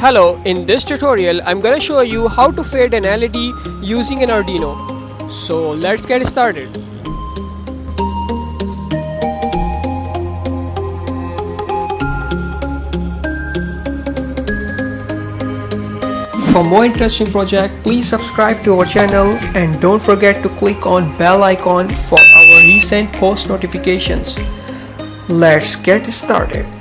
Hello, in this tutorial I'm gonna show you how to fade an LED using an Arduino. So let's get started. For more interesting project, please subscribe to our channel and don't forget to click on bell icon for our recent post notifications. Let's get started.